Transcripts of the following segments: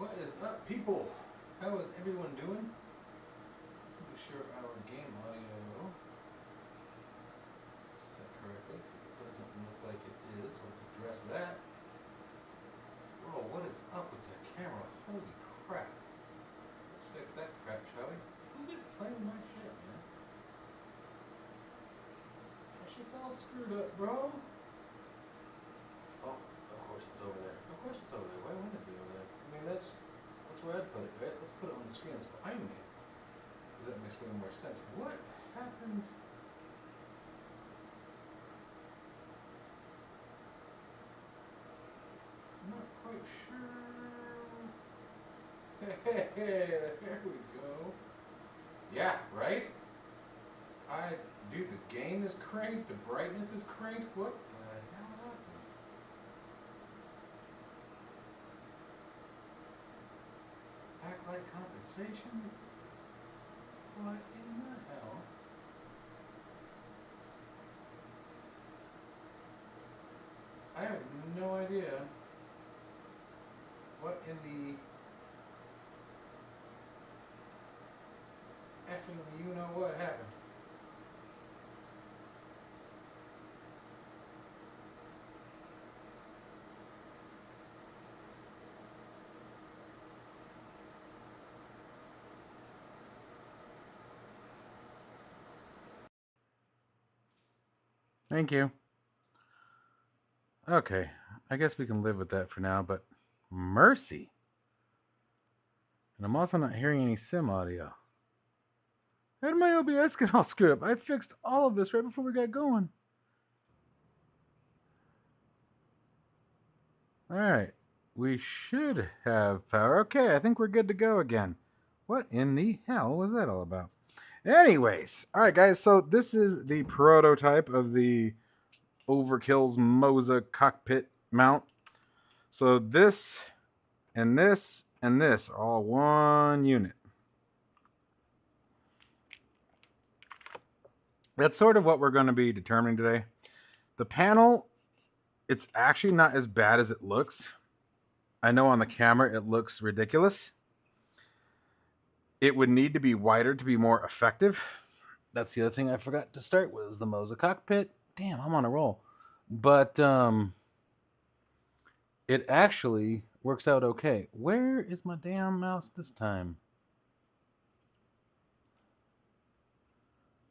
What is up, people? How is everyone doing? Let's make sure our game audio is set correctly, so it doesn't look like it is. So let's address that. Whoa, what is up with that camera? Holy crap. Let's fix that crap, shall we? Who did play with my shit, man? That shit's all screwed up, bro. Oh, of course it's over there. Of course it's over there. Why wouldn't it be over there? I mean, that's where I'd put it, right? Let's put it on the screen that's behind me. That makes way more sense. What happened? I'm not quite sure. Hey, there we go. Yeah, right? Dude, the gain is cranked, the brightness is cranked. What the hell happened? Backlight compensation? What in the hell? I have no idea what in the effing you know what happened. Thank you. Okay, I guess we can live with that for now, but mercy. And I'm also not hearing any sim audio. How did my OBS get all screwed up? I fixed all of this right before we got going. Alright, we should have power. Okay, I think we're good to go again. What in the hell was that all about? Anyways, alright guys, so this is the prototype of the Overkill's Moza cockpit mount. So this and this and this are all one unit. That's sort of what we're going to be determining today. The panel, it's actually not as bad as it looks. I know on the camera it looks ridiculous. It would need to be wider to be more effective. That's the other thing I forgot to start with, was the Moza cockpit. Damn, I'm on a roll. But it actually works out okay. Where is my damn mouse this time?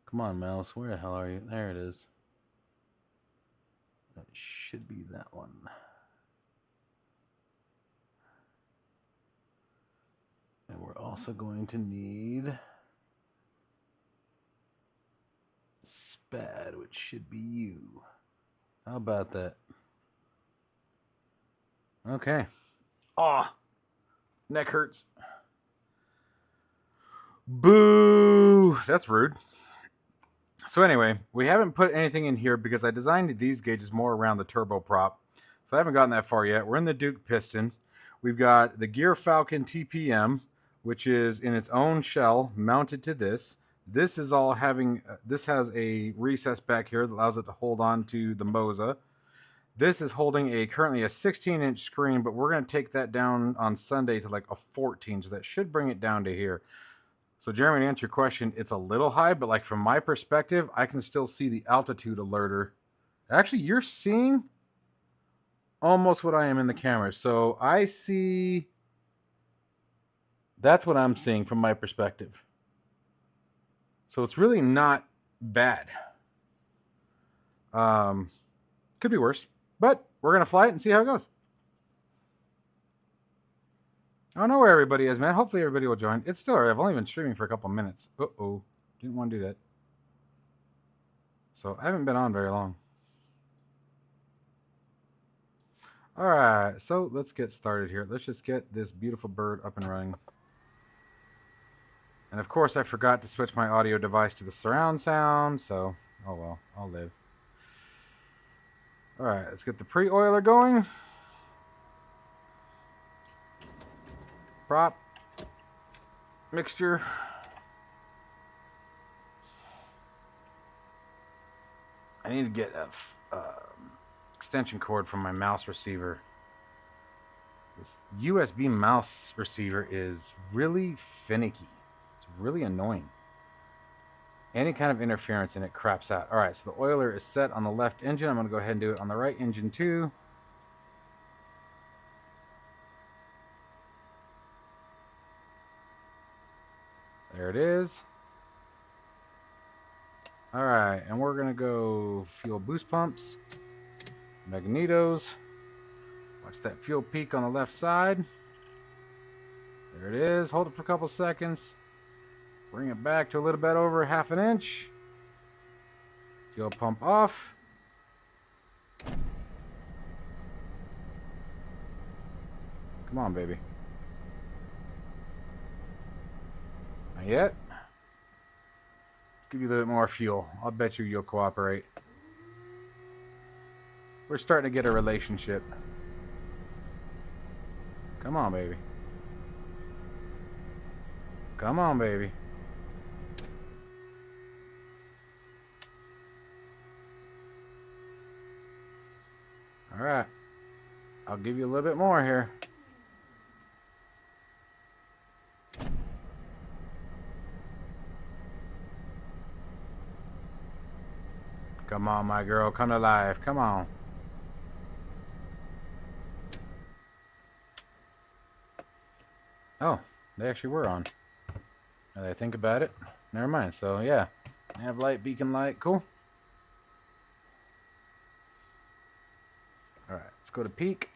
Come on, mouse. Where the hell are you? There it is. That should be that one. And we're also going to need SPAD, which should be you. How about that? Okay. Aw! Neck hurts. Boo! That's rude. So anyway, we haven't put anything in here because I designed these gauges more around the turboprop. So I haven't gotten that far yet. We're in the Duke piston. We've got the Gear Falcon TPM, which is in its own shell mounted to this. This is all having, this has a recess back here that allows it to hold on to the Moza. This is holding currently a 16-inch screen, but we're going to take that down on Sunday to like a 14, so that should bring it down to here. So Jeremy, to answer your question, it's a little high, but like from my perspective, I can still see the altitude alerter. Actually, you're seeing almost what I am in the camera. So I see, that's what I'm seeing from my perspective. So it's really not bad. Could be worse, but we're going to fly it and see how it goes. I don't know where everybody is, man. Hopefully everybody will join. It's still, I've only been streaming for a couple minutes. Uh-oh. Didn't want to do that. So I haven't been on very long. Alright, so let's get started here. Let's just get this beautiful bird up and running. And of course I forgot to switch my audio device to the surround sound, so oh well, I'll live. Alright, let's get the pre-oiler going. Prop. Mixture. I need to get a extension cord from my mouse receiver. This USB mouse receiver is really finicky. It's really annoying. Any kind of interference and it craps out. All right, so the oiler is set on the left engine. I'm going to go ahead and do it on the right engine too. There it is. All right, and we're going to go fuel boost pumps, magnetos. Watch that fuel peak on the left side. There it is. Hold it for a couple seconds. Bring it back to a little bit over ½ inch. Fuel pump off. Come on, baby. Not yet. Let's give you a little bit more fuel. I'll bet you'll cooperate. We're starting to get a relationship. Come on, baby. Come on, baby. All right. I'll give you a little bit more here. Come on, my girl. Come to life. Come on. Oh, they actually were on. Now that I think about it. Never mind. So, yeah. Nav light, beacon light. Cool. Alright, let's go to peak.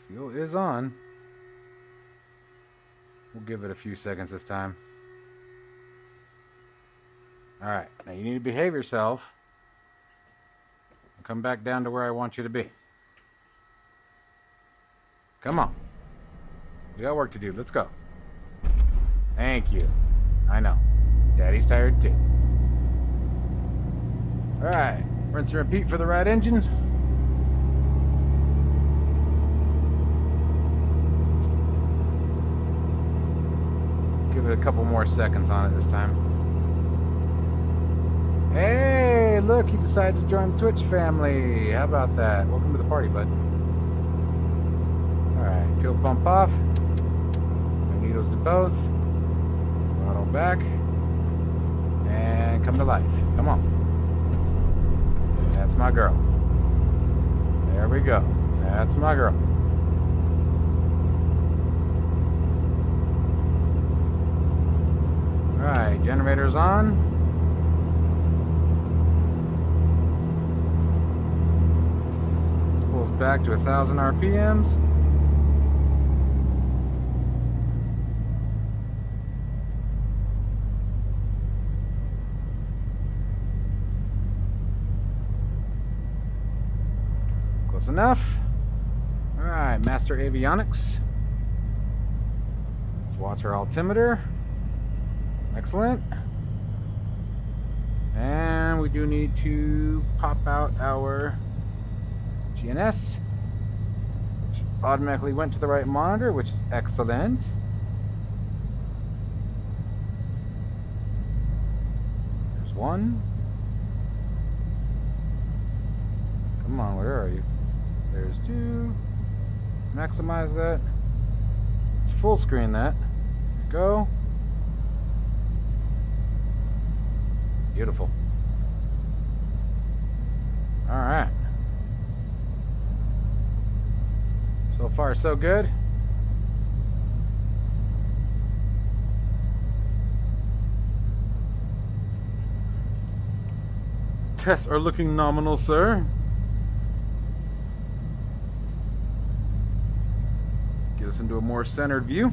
Fuel is on. We'll give it a few seconds this time. Alright, now you need to behave yourself. Come back down to where I want you to be. Come on. We got work to do. Let's go. Thank you. I know. Daddy's tired too. Alright. Rinse and repeat for the right engine. Give it a couple more seconds on it this time. Hey, look, he decided to join the Twitch family. How about that? Welcome to the party, bud. Alright, fuel pump off. Needles to both. Throttle back. And come to life. Come on. That's my girl. There we go. That's my girl. Alright, generator's on. Pulls back to 1,000 RPMs. Close enough. All right, master avionics. Let's watch our altimeter. Excellent. And we do need to pop out our GNS, which automatically went to the right monitor, which is excellent. There's one. Come on, where are you? There's two. Maximize that. Let's full screen that. Go. Beautiful. All right. So far, so good. Tests are looking nominal, sir. Get us into a more centered view.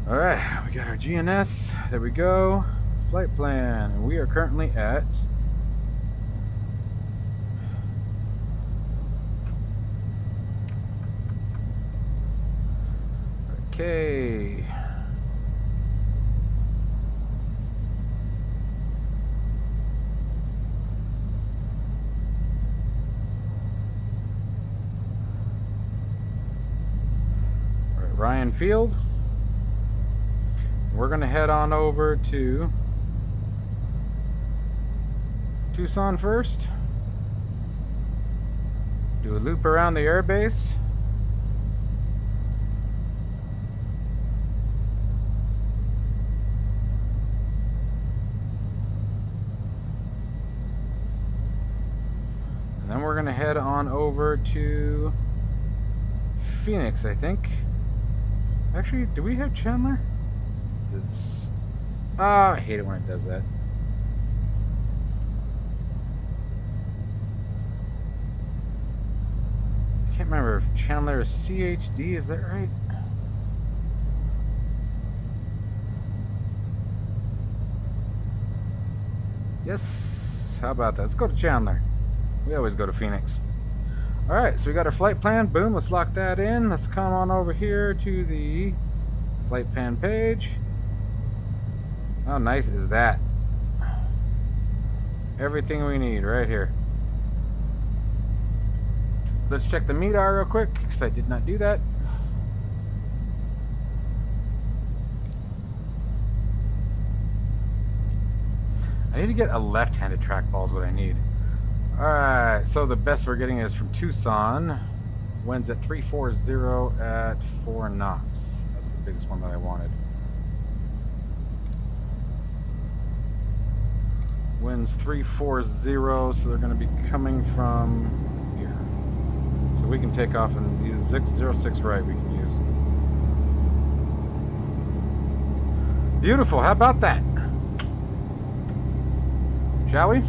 All right, we got our GNS. There we go. Flight plan, and we are currently at okay. All right, Ryan Field. we're going to head on over to Tucson first. Do a loop around the airbase. And then we're going to head on over to Phoenix, I think. Actually, do we have Chandler? I hate it when it does that. I can't remember if Chandler is CHD, is that right? Yes, how about that? Let's go to Chandler. We always go to Phoenix. Alright, so we got our flight plan. Boom, let's lock that in. Let's come on over here to the flight plan page. How nice is that? Everything we need right here. Let's check the MEDAR real quick, because I did not do that. I need to get a left-handed trackball is what I need. Alright, so the best we're getting is from Tucson. Winds at 340 at 4 knots. That's the biggest one that I wanted. Winds 340, so they're going to be coming from here. So we can take off and use 606 right we can use. Beautiful, how about that? Shall we?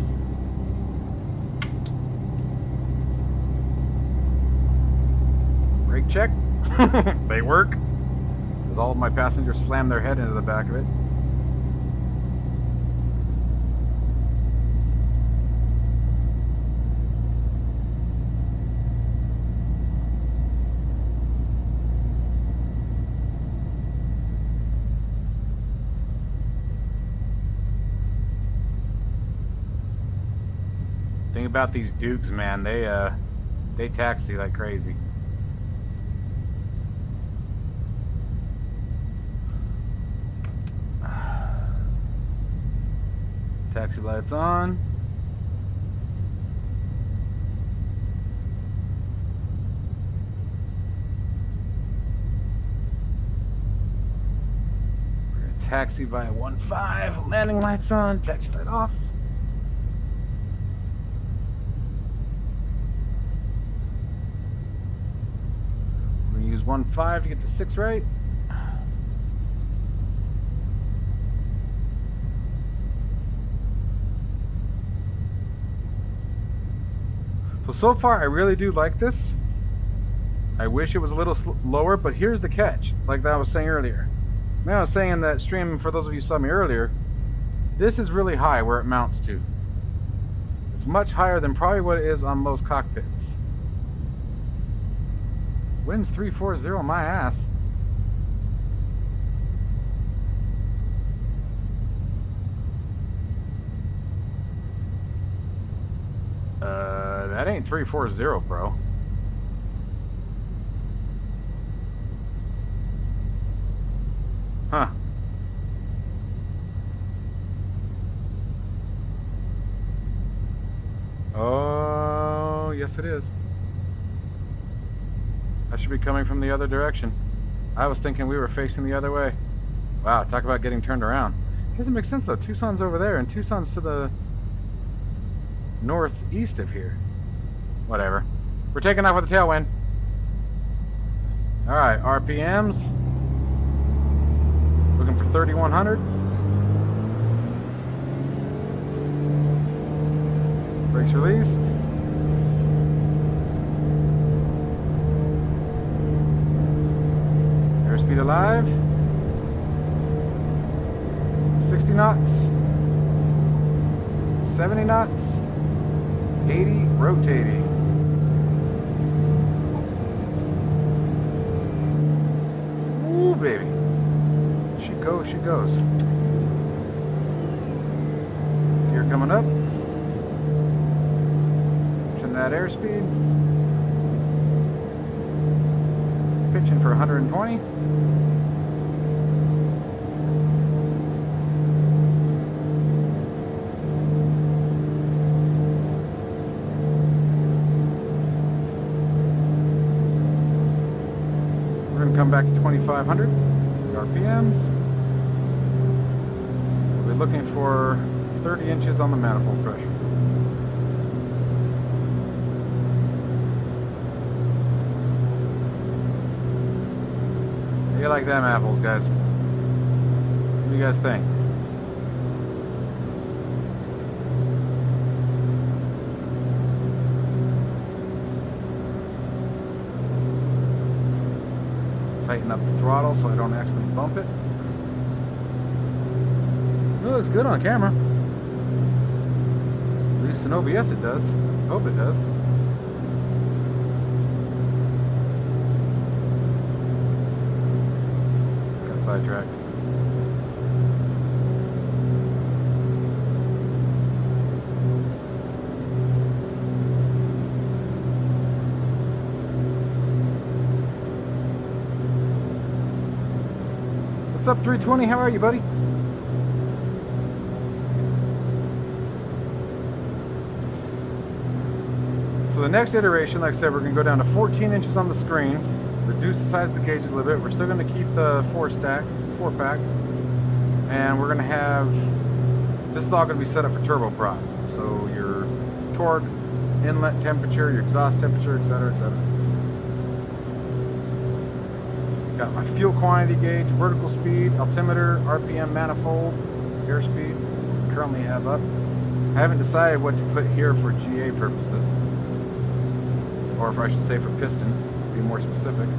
Brake check. They work. As all of my passengers slam their head into the back of it. Thing about these Dukes, man, they taxi like crazy. Taxi lights on. We're gonna taxi via 15. Landing lights on. Taxi light off. We're gonna use 15 to get to 6 right. So far, I really do like this. I wish it was a little lower, but here's the catch, like I was saying earlier. Man, I was saying in that stream, for those of you who saw me earlier, this is really high where it mounts to. It's much higher than probably what it is on most cockpits. Winds 340, my ass. That ain't 340, bro. Huh. Oh, yes it is. I should be coming from the other direction. I was thinking we were facing the other way. Wow, talk about getting turned around. It doesn't make sense though. Tucson's over there and Tucson's to the northeast of here. Whatever. We're taking off with a tailwind. Alright, RPMs. Looking for 3,100. Brakes released. Airspeed alive. 60 knots. 70 knots. 80 rotating. Ooh, baby. She goes, she goes. Gear coming up. Pushing that airspeed. Pitching for 120. come back to 2,500 RPMs. We'll be looking for 30 inches on the manifold pressure. How do you like them apples, guys? What do you guys think? Tighten up the throttle so I don't actually bump it. It looks good on camera. At least in OBS it does. Hope it does. Got sidetracked. What's up, 320? How are you, buddy? So the next iteration, like I said, we're going to go down to 14 inches on the screen, reduce the size of the gauges a little bit. We're still going to keep the 4-pack, and we're going to have, this is all going to be set up for turboprop. So your torque, inlet temperature, your exhaust temperature, etc., etc. Got my fuel quantity gauge, vertical speed, altimeter, RPM manifold, airspeed currently have up. I haven't decided what to put here for GA purposes, or if I should say for piston, to be more specific.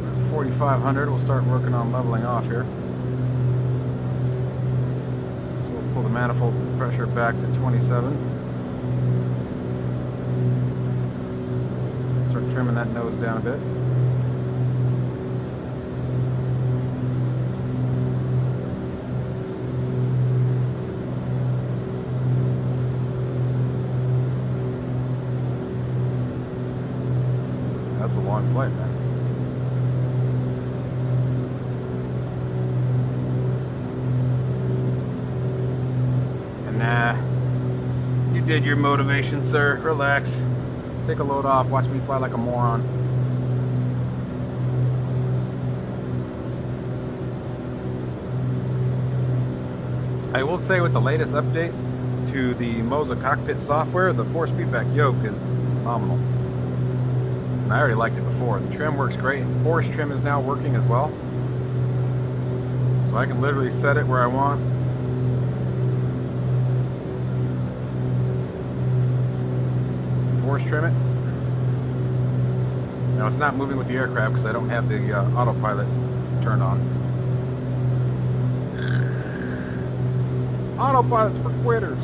At 4,500, we'll start working on leveling off here. Pull the manifold pressure back to 27. Start trimming that nose down a bit. That's a long flight, man. Nah, you did your motivation, sir. Relax. Take a load off. Watch me fly like a moron. I will say with the latest update to the Moza Cockpit software, the force feedback yoke is phenomenal. And I already liked it before. The trim works great. Force trim is now working as well. So I can literally set it where I want. Force trim it. Now it's not moving with the aircraft because I don't have the autopilot turned on. Autopilot's for quitters.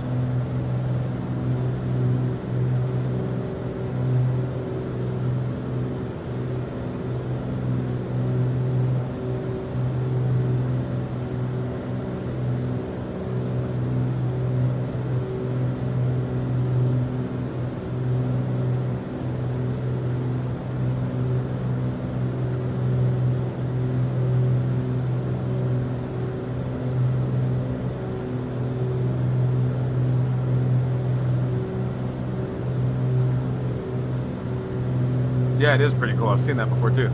Yeah, it is pretty cool. I've seen that before too.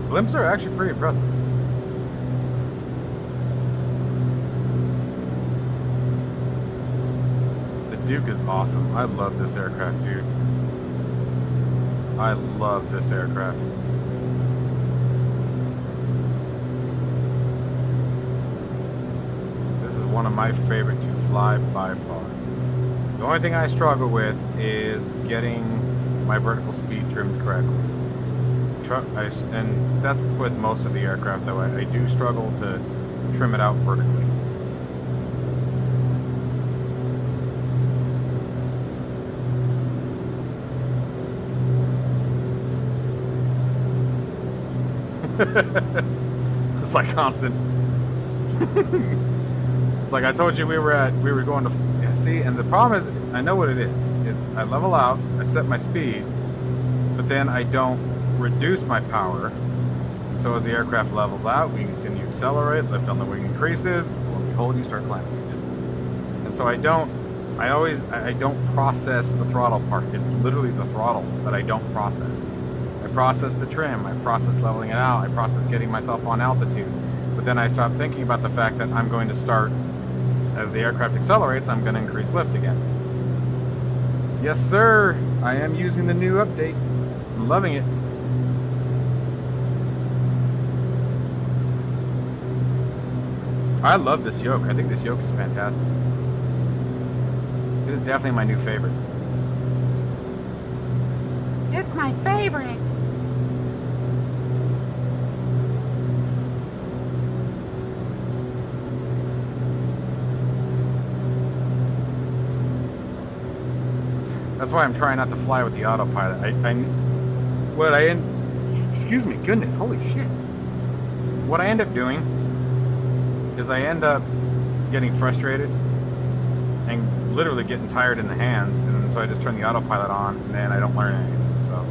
Blimps are actually pretty impressive. The Duke is awesome. I love this aircraft, dude. I love this aircraft. This is one of my favorite to fly by far. The only thing I struggle with is getting my vertical speed trimmed correctly. And that's with most of the aircraft though. I do struggle to trim it out vertically. It's like constant. It's like I told you we were going to, yeah, see, and the problem is, I know what it is. It's I level out, I set my speed, but then I don't reduce my power. And so as the aircraft levels out, we continue to accelerate, lift on the wing increases, lo and behold, you start climbing again. And So I don't process the throttle part. It's literally the throttle that I don't process. I process the trim, I process leveling it out, I process getting myself on altitude. But then I stop thinking about the fact that I'm going to start, as the aircraft accelerates, I'm going to increase lift again. Yes, sir, I am using the new update. I'm loving it. I love this yoke. I think this yoke is fantastic. It is definitely my new favorite. It's my favorite. That's why I'm trying not to fly with the autopilot. Excuse me, goodness, holy shit. What I end up doing is I end up getting frustrated and literally getting tired in the hands, and so I just turn the autopilot on, and then I don't learn anything, so.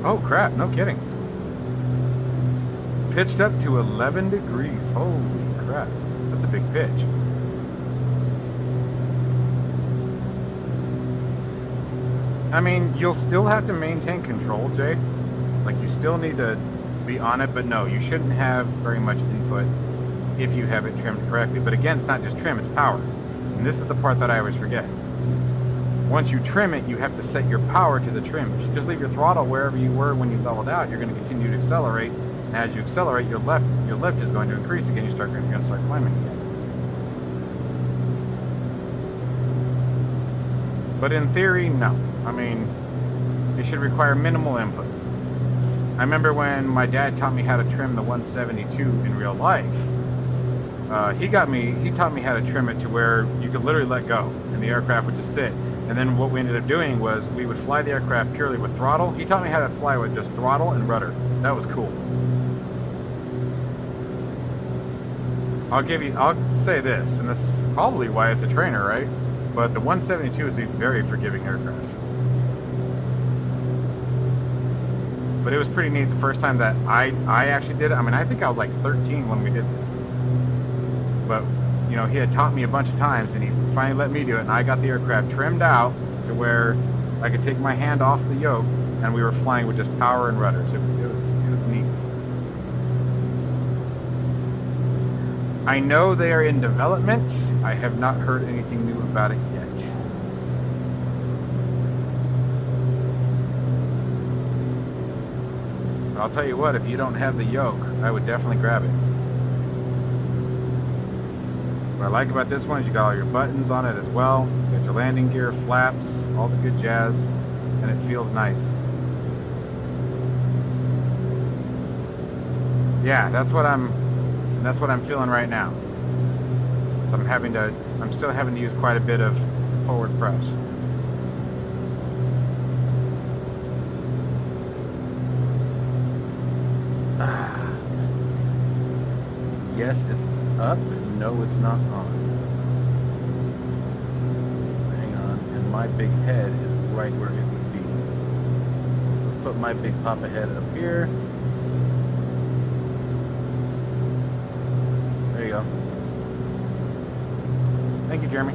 Oh crap, no kidding. Pitched up to 11 degrees. Holy crap. That's a big pitch. I mean, you'll still have to maintain control, Jay. Like, you still need to be on it, but no, you shouldn't have very much input if you have it trimmed correctly. But again, it's not just trim, it's power. And this is the part that I always forget. Once you trim it, you have to set your power to the trim. If you just leave your throttle wherever you were when you leveled out, you're going to continue to accelerate. And as you accelerate, your lift is going to increase again. You're going to start climbing again. But in theory, no. I mean, it should require minimal input. I remember when my dad taught me how to trim the 172 in real life. He taught me how to trim it to where you could literally let go and the aircraft would just sit. And then what we ended up doing was we would fly the aircraft purely with throttle. He taught me how to fly with just throttle and rudder. That was cool. I'll say this, and this is probably why it's a trainer, right? But the 172 is a very forgiving aircraft. But it was pretty neat the first time that I actually did it. I mean, I think I was like 13 when we did this. But, you know, he had taught me a bunch of times, and he finally let me do it, and I got the aircraft trimmed out to where I could take my hand off the yoke, and we were flying with just power and rudder. So it was neat. I know they are in development. I have not heard anything new about it yet. But I'll tell you what, if you don't have the yoke, I would definitely grab it. What I like about this one is you got all your buttons on it as well. You got your landing gear, flaps, all the good jazz, and it feels nice. Yeah, that's what I'm feeling right now. So I'm still having to use quite a bit of forward press. Yes, it's up. No, it's not on. Hang on, and my big head is right where it would be. Let's put my big papa head up here. There you go. Thank you, Jeremy.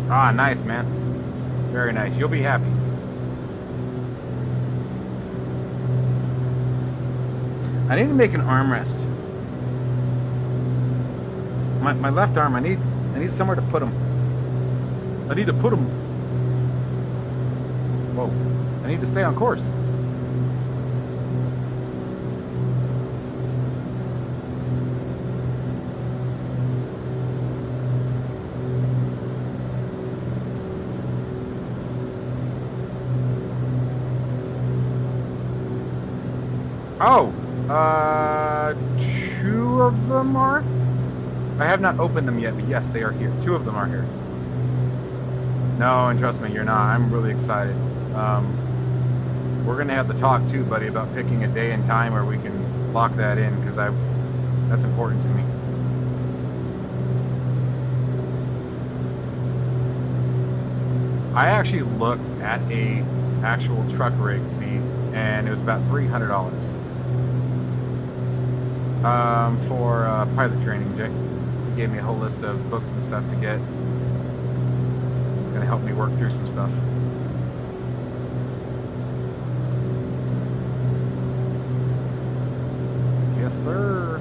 Ah, nice, man. Very nice. You'll be happy. I need to make an armrest. My left arm, I need somewhere to put them. I need to put them. Whoa. I need to stay on course. Oh, two of them are? I have not opened them yet, but yes, they are here. Two of them are here. No, and trust me, you're not. I'm really excited. We're going to have to talk too, buddy, about picking a day and time where we can lock that in, because that's important to me. I actually looked at a actual truck rig seat, and it was about $300 for pilot training. Jay gave me a whole list of books and stuff to get. It's going to help me work through some stuff. Yes, sir.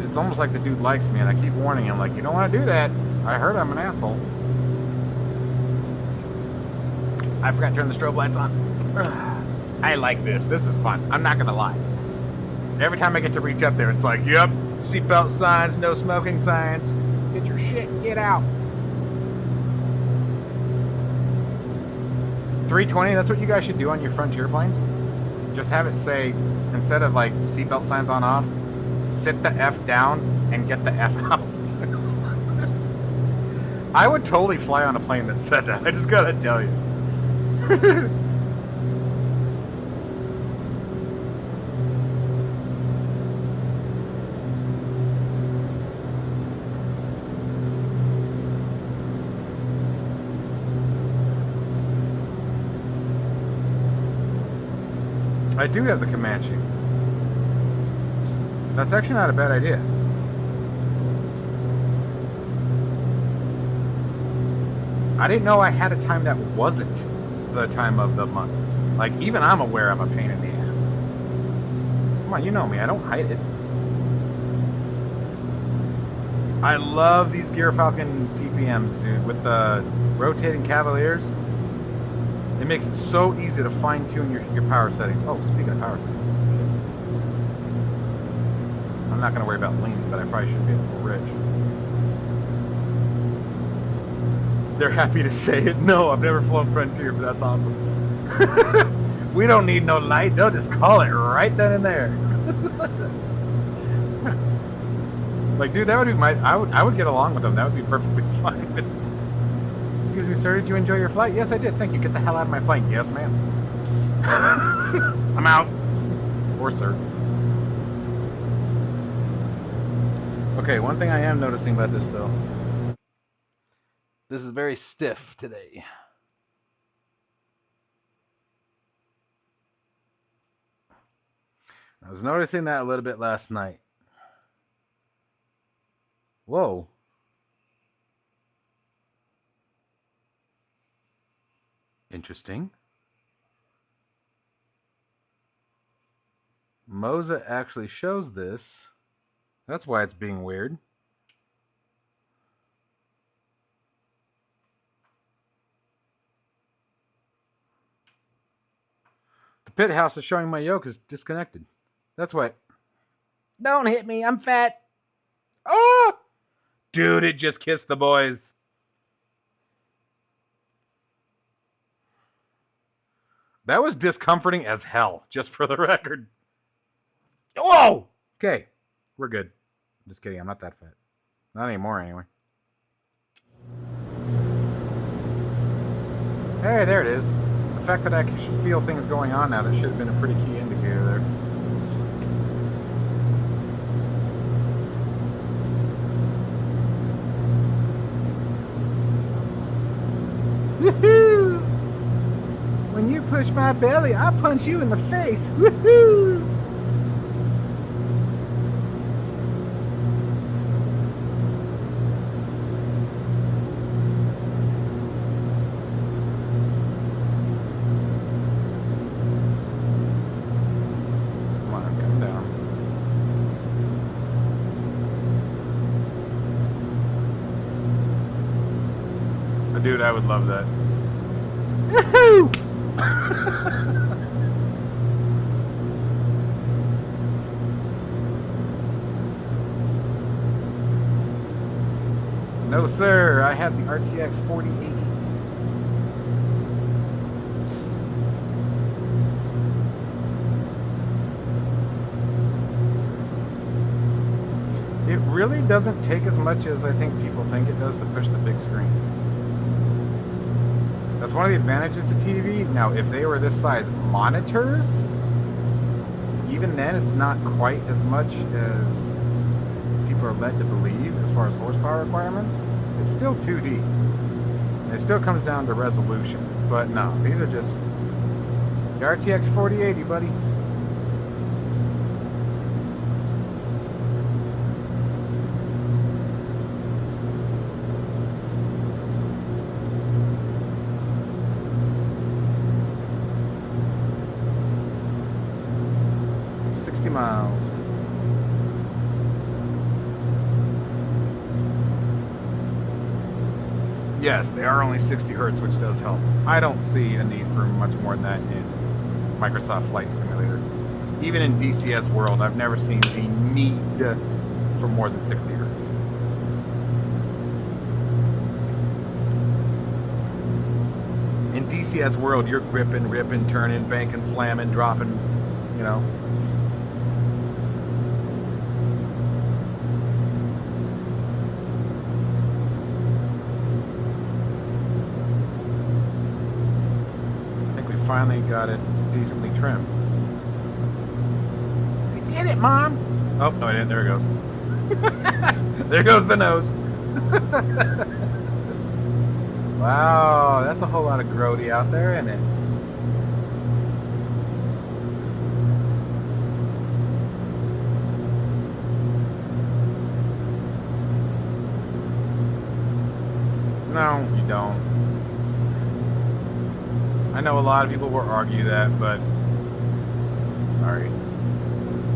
It's almost like the dude likes me, and I keep warning him, like, you don't want to do that. I heard I'm an asshole. I forgot to turn the strobe lights on. I like this. This is fun. I'm not going to lie. Every time I get to reach up there, it's like, yep, seatbelt signs, no smoking signs. Get your shit and get out. 320, that's what you guys should do on your Frontier planes. Just have it say, instead of like seatbelt signs on off, sit the F down and get the F out. I would totally fly on a plane that said that. I just gotta tell you. I do have the Comanche. That's actually not a bad idea. I didn't know I had a time that wasn't the time of the month. Like, even I'm aware I'm a pain in the ass. Come on, you know me. I don't hide it. I love these Gear Falcon TPMs, dude, with the rotating Cavaliers. It makes it so easy to fine-tune your power settings. Oh, speaking of power settings. I'm not going to worry about leaning, but I probably should be at full rich. They're happy to say it. No, I've never flown Frontier, but that's awesome. We don't need no light. They'll just call it right then and there. Like, dude, that would be I would get along with them. That would be perfectly fine. Excuse me, sir. Did you enjoy your flight? Yes, I did. Thank you. Get the hell out of my plane. Yes, ma'am. I'm out. Or sir. Okay, one thing I am noticing about this, though. This is very stiff today. I was noticing that a little bit last night. Whoa. Interesting. Moza actually shows this. That's why it's being weird. The pit house is showing my yoke is disconnected. That's why. Don't hit me. I'm fat. Oh! Dude, it just kissed the boys. That was discomforting as hell, just for the record. Whoa! Okay, we're good. I'm just kidding, I'm not that fat. Not anymore, anyway. Hey, there it is. The fact that I can feel things going on now, that should have been a pretty key indicator there. Woohoo! When you push my belly, I punch you in the face. Woohoo! Come on, come down. Dude, I would love that. Woohoo! No, sir. I have the RTX 4080. It really doesn't take as much as I think people think it does to push the big screens. That's one of the advantages to TV. Now, if they were this size monitors, even then it's not quite as much as people are led to believe as far as horsepower requirements. It's still 2D. It still comes down to resolution. But no, these are just the RTX 4080, buddy. Miles. Yes, they are only 60 hertz, which does help. I don't see a need for much more than that in Microsoft Flight Simulator. Even in DCS World, I've never seen a need for more than 60 hertz. In DCS World, you're gripping, ripping, turning, banking, slamming, dropping, you know. Finally got it decently trimmed. I did it, Mom. Oh, no, I didn't. There it goes. There goes the nose. Wow, that's a whole lot of grody out there, isn't it? No, you don't. I know a lot of people will argue that, but sorry.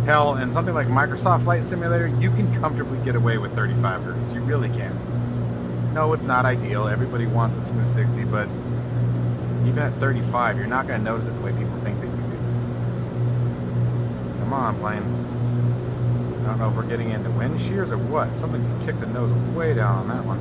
Hell, in something like Microsoft Flight Simulator, you can comfortably get away with 35 hertz. You really can. No, it's not ideal. Everybody wants a smooth 60, but even at 35, you're not going to notice it the way people think that you do. Come on, plane. I don't know if we're getting into wind shears or what. Something just kicked the nose way down on that one.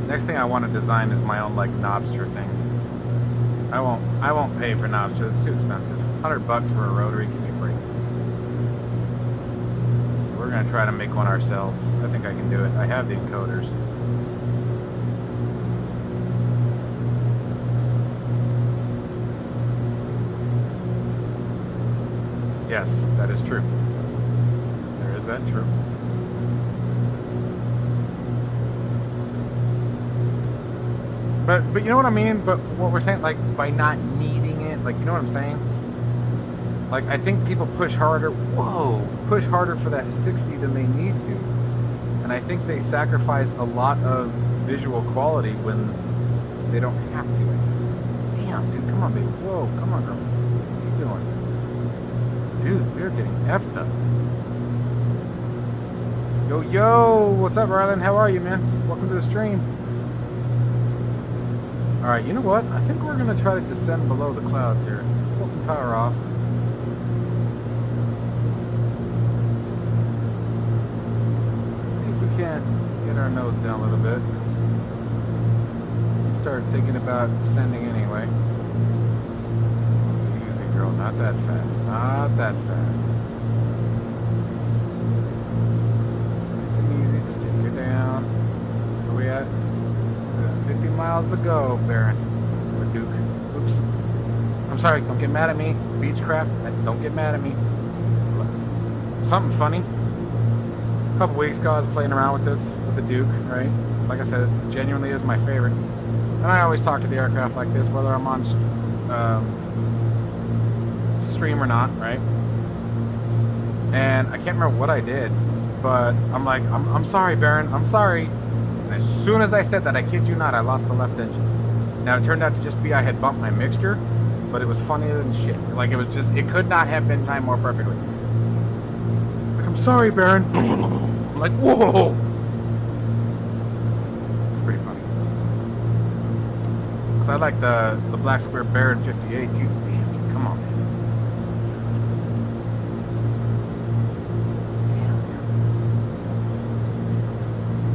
Next thing I want to design is my own like knobster thing. I won't pay for knobster. It's too expensive. $100 for a rotary. Give me a break. So we're gonna try to make one ourselves. I think I can do it. I have the encoders. Yes, that is true. There is that true. But you know what I mean? But what we're saying, like, by not needing it, like, you know what I'm saying? Like, I think people push harder, push harder for that 60 than they need to. And I think they sacrifice a lot of visual quality when they don't have to, I guess. Damn, dude, come on, baby. Whoa, come on, girl. Keep going. Dude, we're getting effed up. Yo, what's up, Ryzen? How are you, man? Welcome to the stream. Alright, you know what? I think we're going to try to descend below the clouds here. Let's pull some power off. Let's see if we can't get our nose down a little bit. Start thinking about descending anyway. Easy, girl. Not that fast. Not that fast. Nice and easy. Just take her down. Where we at? 50 miles to go, Baron. Or Duke. Oops. I'm sorry, don't get mad at me. Beechcraft, don't get mad at me. Something funny. A couple weeks ago, I was playing around with this, with the Duke, right? Like I said, it genuinely is my favorite. And I always talk to the aircraft like this, whether I'm on stream or not, right? And I can't remember what I did, but I'm like, I'm sorry, Baron, I'm sorry. As soon as I said that, I kid you not, I lost the left engine. Now, it turned out to just be I had bumped my mixture, but it was funnier than shit. Like, it was just, it could not have been timed more perfectly. Like, I'm sorry, Baron. I'm like, whoa. It's pretty funny. Because I like the black square bear in 58. Dude, damn, dude, come on, man.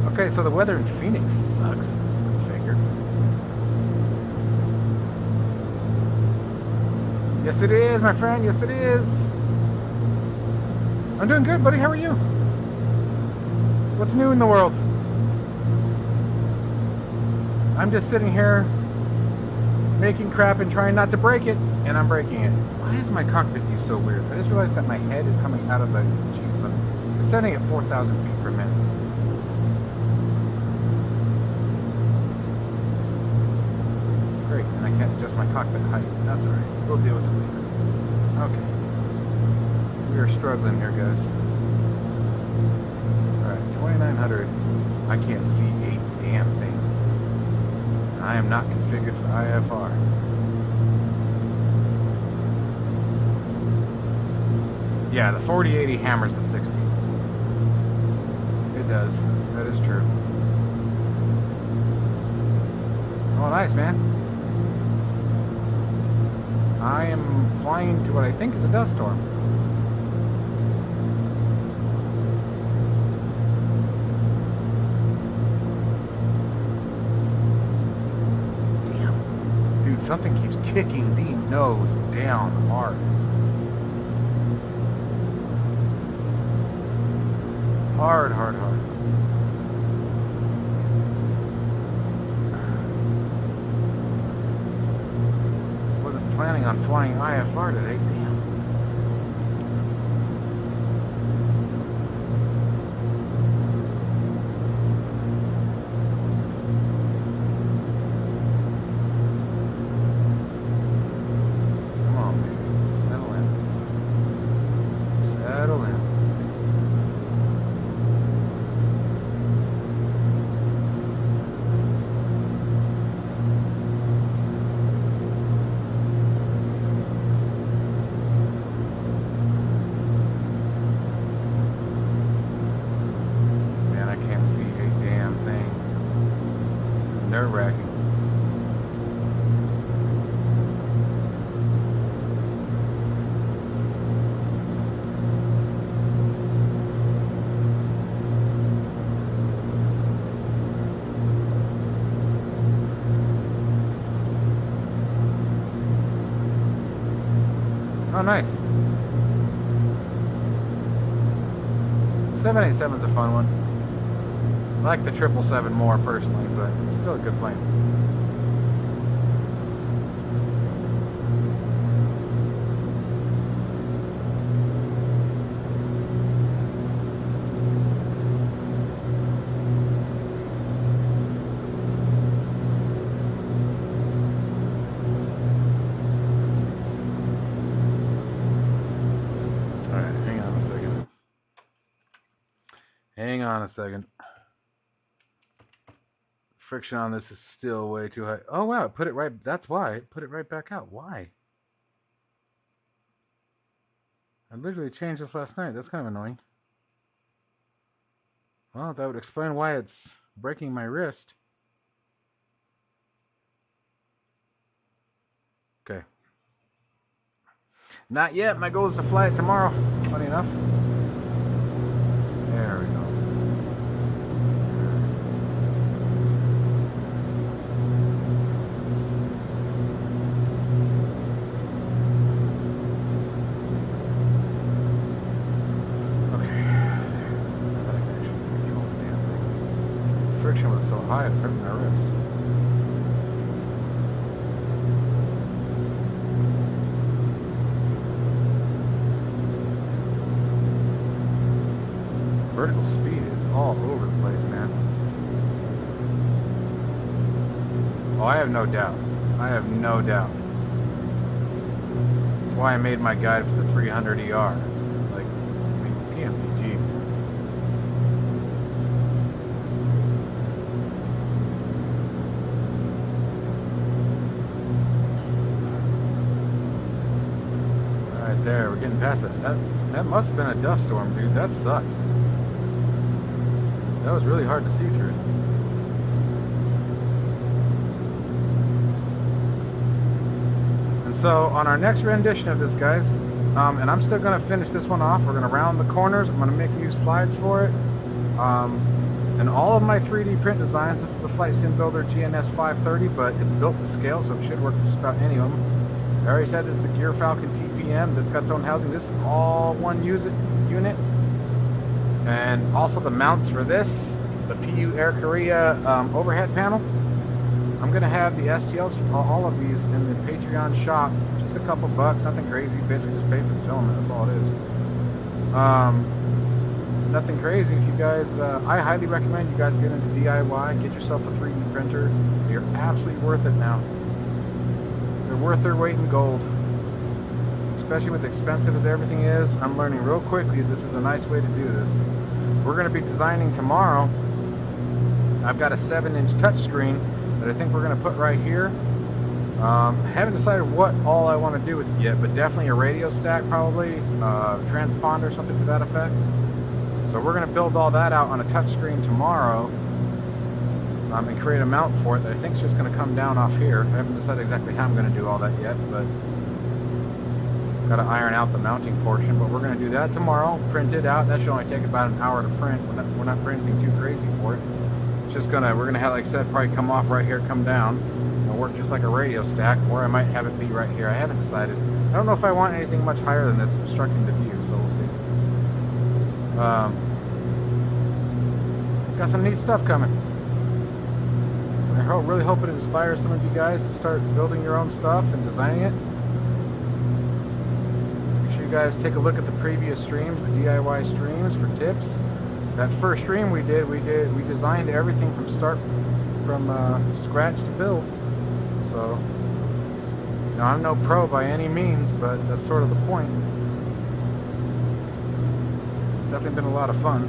Damn. Okay, so the weather in Phoenix sucks. Figure. Yes, it is, my friend. Yes, it is. I'm doing good, buddy. How are you? What's new in the world? I'm just sitting here making crap and trying not to break it, and I'm breaking it. Why is my cockpit view so weird? I just realized that my head is coming out of the... Jesus, I'm setting at 4,000 feet per minute. Great, and I can't adjust my cockpit height. That's alright. We'll deal with it later. Okay. We are struggling here, guys. Alright, 2900. I can't see a damn thing. I am not configured for IFR. Yeah, the 4080 hammers the 60. It does. That is true. Oh, nice, man. I am flying to what I think is a dust storm. Something keeps kicking the nose down hard. Hard, hard, hard. Wasn't planning on flying IFR today, damn. Oh, nice. 787's a fun one. I like the 777 more personally, but it's still a good plane. Hang on a second. Friction on this is still way too high. Oh wow, it put it right. That's why it put it right back out. Why? I literally changed this last night. That's kind of annoying. Well, that would explain why it's breaking my wrist. Okay. Not yet. My goal is to fly it tomorrow. Funny enough. There we go. Friction was so high it hurt my wrist. Vertical speed is all over the place, man. Oh, I have no doubt. I have no doubt. That's why I made my guide for the 300 ER. Like, I mean, it's PMPG. Right there, we're getting past that. That must have been a dust storm, dude. That sucked. That was really hard to see through. So on our next rendition of this, guys, and I'm still going to finish this one off. We're going to round the corners. I'm going to make new slides for it. And all of my 3D print designs, this is the Flight Sim Builder GNS 530, but it's built to scale, so it should work just about any of them. I already said this is the Gear Falcon TPM that's got its own housing. This is all one unit. And also the mounts for this, the PU Air Korea overhead panel. I'm going to have the STLs for all of these in the Patreon shop. Just a couple bucks, nothing crazy. Basically just pay for the filament, that's all it is. Nothing crazy. If you guys, I highly recommend you guys get into DIY, get yourself a 3D printer. You're absolutely worth it now. They're worth their weight in gold. Especially with expensive as everything is, I'm learning real quickly this is a nice way to do this. We're going to be designing tomorrow. I've got a 7-inch touchscreen that I think we're going to put right here. Haven't decided what all I want to do with it yet, but definitely a radio stack, probably transponder, something to that effect. So we're going to build all that out on a touchscreen tomorrow, and create a mount for it that I think is just going to come down off here. I haven't decided exactly how I'm going to do all that yet, but got to iron out the mounting portion. But we're going to do that tomorrow, print it out. That should only take about an hour to print. We're not printing too crazy for it. It's just we're going to have, like I said, probably come off right here, come down. It'll work just like a radio stack, or I might have it be right here. I haven't decided. I don't know if I want anything much higher than this, obstructing the view, so we'll see. Got some neat stuff coming. I really hope it inspires some of you guys to start building your own stuff and designing it. Make sure you guys take a look at the previous streams, the DIY streams, for tips. That first stream we designed everything from scratch to build. So, now I'm no pro by any means, but that's sort of the point. It's definitely been a lot of fun.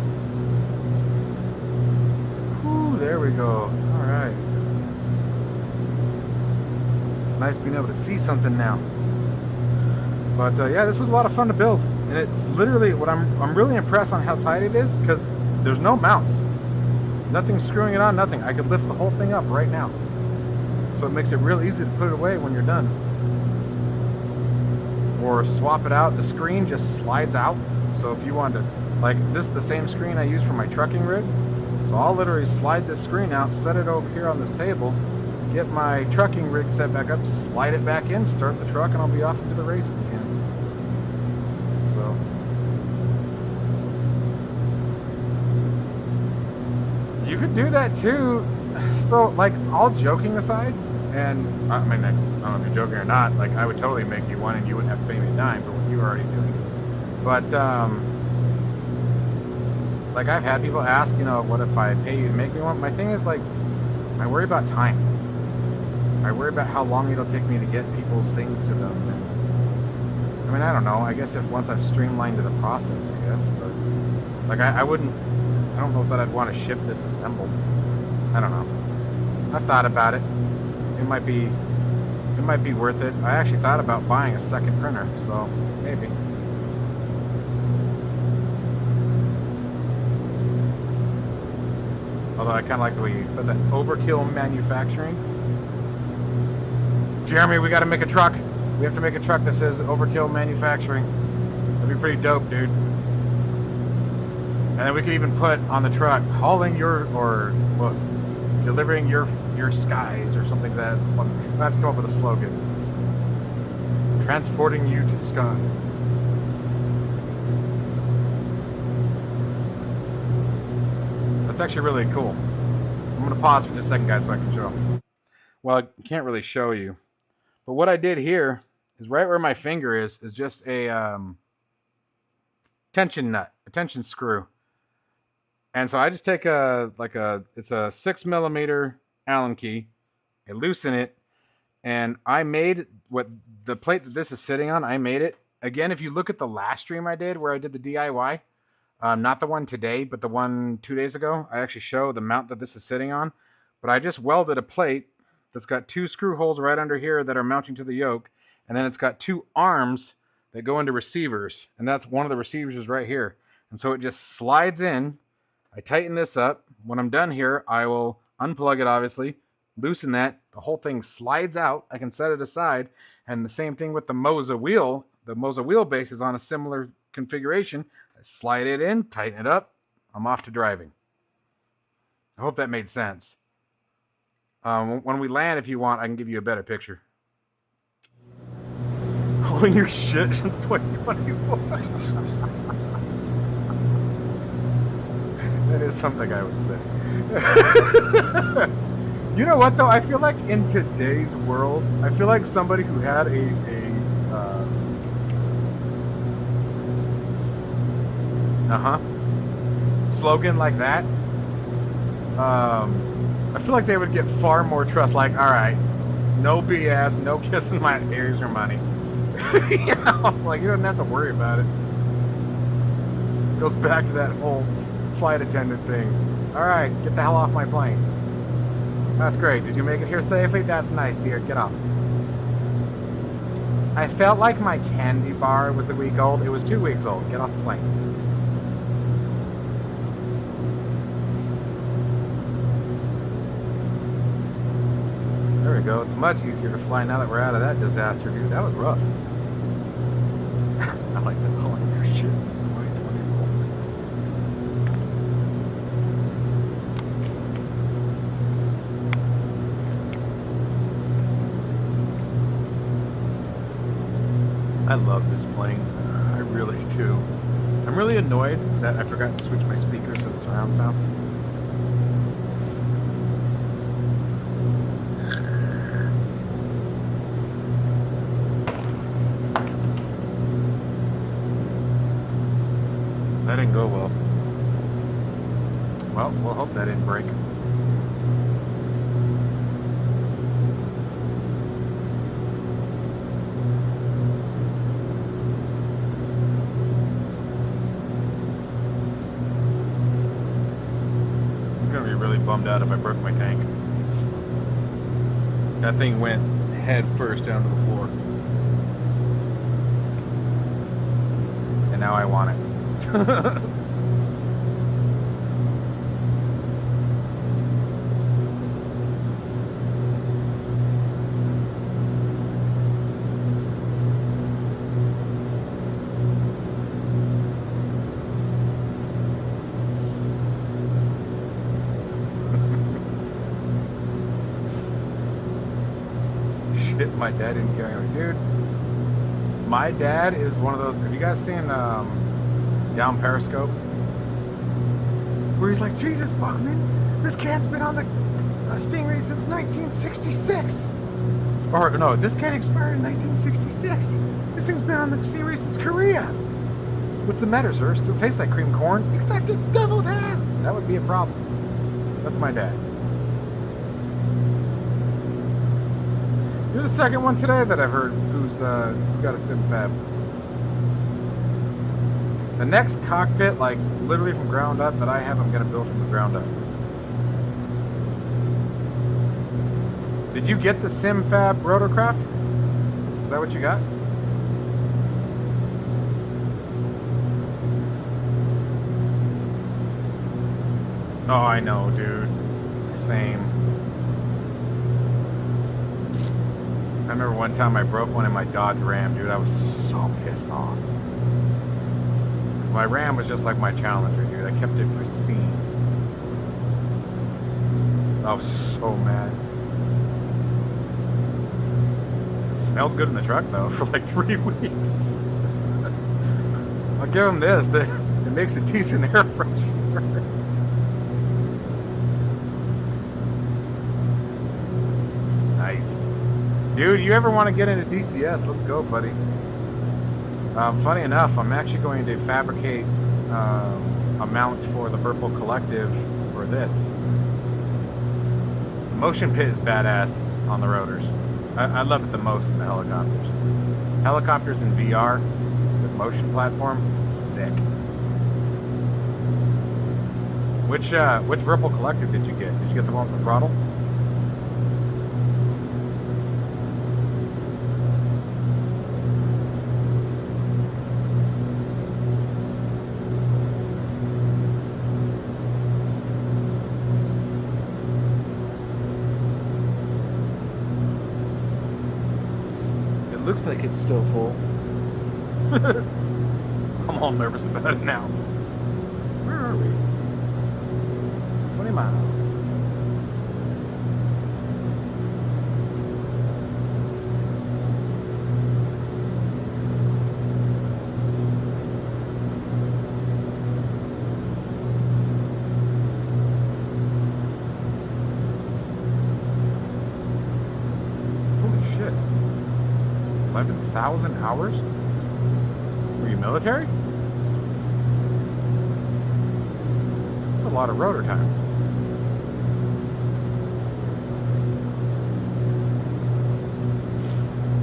Whew, there we go. All right. It's nice being able to see something now. But yeah, this was a lot of fun to build, and it's literally what I'm really impressed on how tight it is, because there's no mounts, nothing screwing it on, nothing. I could lift the whole thing up right now, so it makes it real easy to put it away when you're done, or swap it out. The screen just slides out, so if you want to, like, this is the same screen I use for my trucking rig, so I'll literally slide this screen out, set it over here on this table, get my trucking rig set back up, slide it back in, start the truck, and I'll be off into the races again. So you could do that too. So, like, all joking aside, and I mean, I don't know if you're joking or not, like, I would totally make you one and you wouldn't have to pay me a dime for what you were already doing. But like, I've had people ask, you know, what if I pay you to make me one? My thing is, like, I worry about time. I worry about how long it'll take me to get people's things to them. And, I mean, I don't know. I guess if once I've streamlined the process, I guess. But, like, I don't know if that I'd want to ship this assembled. I don't know. I've thought about it. It might be worth it. I actually thought about buying a second printer, so maybe. Although I kind of like the way you put that, overkill manufacturing. Jeremy, we got to make a truck. We have to make a truck that says overkill manufacturing. That'd be pretty dope, dude. And then we could even put on the truck, hauling well, delivering your skies or something like that. We'll have to come up with a slogan. Transporting you to the sky. That's actually really cool. I'm going to pause for just a second, guys, so I can show. Well, I can't really show you. But what I did here is right where my finger is just a tension nut, a tension screw. And so I just take it's a 6mm Allen key, I loosen it, and I made the plate that this is sitting on, I made it. Again, if you look at the last stream I did where I did the DIY, not the one today, but the one 2 days ago, I actually show the mount that this is sitting on. But I just welded a plate that's got 2 screw holes right under here that are mounting to the yoke, and then it's got 2 arms that go into receivers, and that's one of the receivers is right here. And so it just slides in. I tighten this up. When I'm done here, I will unplug it, obviously, loosen that. The whole thing slides out. I can set it aside, And the same thing with the Moza wheel. The Moza wheelbase is on a similar configuration. I slide it in, tighten it up, I'm off to driving. I hope that made sense. When we land, if you want, I can give you a better picture. Holding your shit since 2024. That is something I would say. You know what, though? I feel like in today's world, I feel like somebody who had a slogan like that, I feel like they would get far more trust. Like, all right, no BS, no kissing my ears or money. You know, like, you don't have to worry about it. Goes back to that whole flight attendant thing. All right, get the hell off my plane. That's great. Did you make it here safely? That's nice, dear. Get off. I felt like my candy bar was a week old. It was 2 weeks old. Get off the plane. There we go. It's much easier to fly now that we're out of that disaster, dude. That was rough. I like that calling your shit since 2024. I love this plane. I really do. I'm really annoyed that I forgot to switch my speakers to the surround sound. That didn't go well. Well, we'll hope that didn't break. I'm gonna be really bummed out if I broke my tank. That thing went head first down to the floor. And now I want it. Shit, my dad didn't care anyway. Dude, my dad is one of those. Have you guys seen Down Periscope? Where he's like, Jesus, Buckman, this cat's been on the Stingray since 1966. Or, no, this cat expired in 1966. This thing's been on the Stingray since Korea. What's the matter, sir? Still tastes like cream corn, except it's deviled ham. That would be a problem. That's my dad. You're the second one today that I've heard who's got a sim fab. The next cockpit, like literally from ground up, that I have, I'm gonna build from the ground up. Did you get the sim fab rotorcraft? Is that what you got? Oh, I know, dude. Same. I remember one time I broke one in my Dodge Ram, dude. I was so pissed off. My Ram was just like my Challenger, dude. I kept it pristine. I was so mad. It smelled good in the truck, though, for like 3 weeks. I'll give him this. It makes a decent air freshener. Nice. Dude, you ever want to get into DCS? Let's go, buddy. Funny enough, I'm actually going to fabricate a mount for the Purple Collective for this. The motion pit is badass on the rotors. I love it the most in the helicopters. Helicopters in VR with motion platform, sick. Which Purple Collective did you get? Did you get the one with the throttle? looks like it's still full. I'm all nervous about it now. Where are we? 20 miles. Holy shit. 11,000 hours? Were you military? That's a lot of rotor time.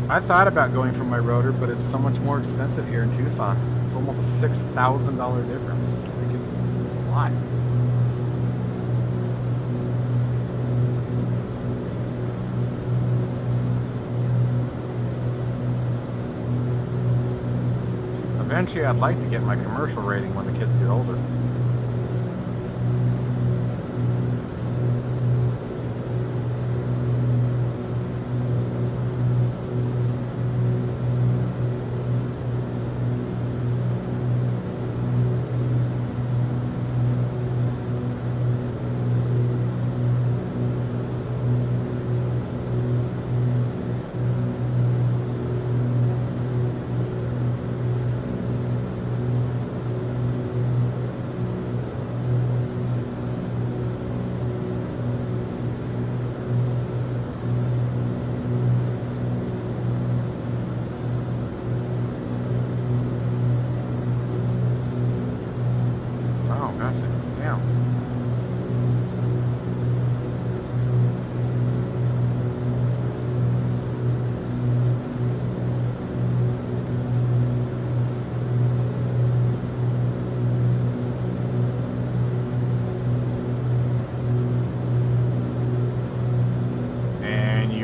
I thought about going for my rotor, but it's so much more expensive here in Tucson. It's almost a $6,000 difference. Like, it's a lot. Eventually, I'd like to get my commercial rating when the kids get older.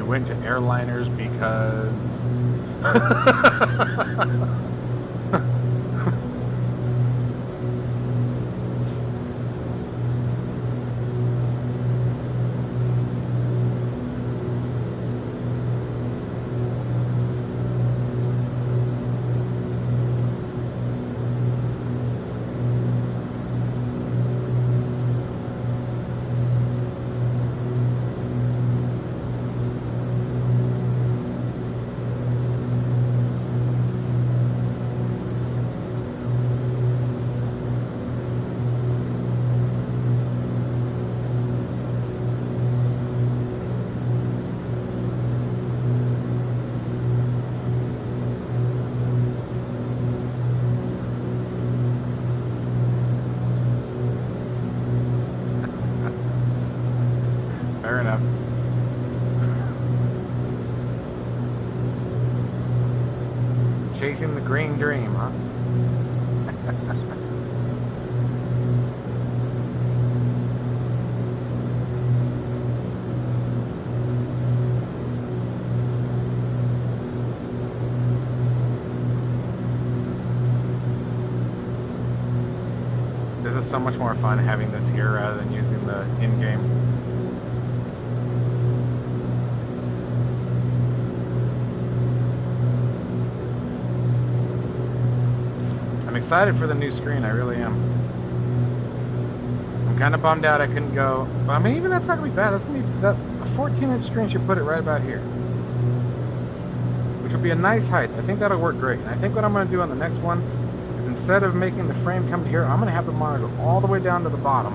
Went to airliners because fair enough. Chasing the green dream, huh? This is so much more fun having this here rather than using the in-game. I'm excited for the new screen, I really am. I'm kind of bummed out I couldn't go, but I mean, even that's not going to be bad. That's going to be, a 14-inch screen should put it right about here. Which will be a nice height. I think that'll work great. And I think what I'm going to do on the next one is instead of making the frame come to here, I'm going to have the monitor all the way down to the bottom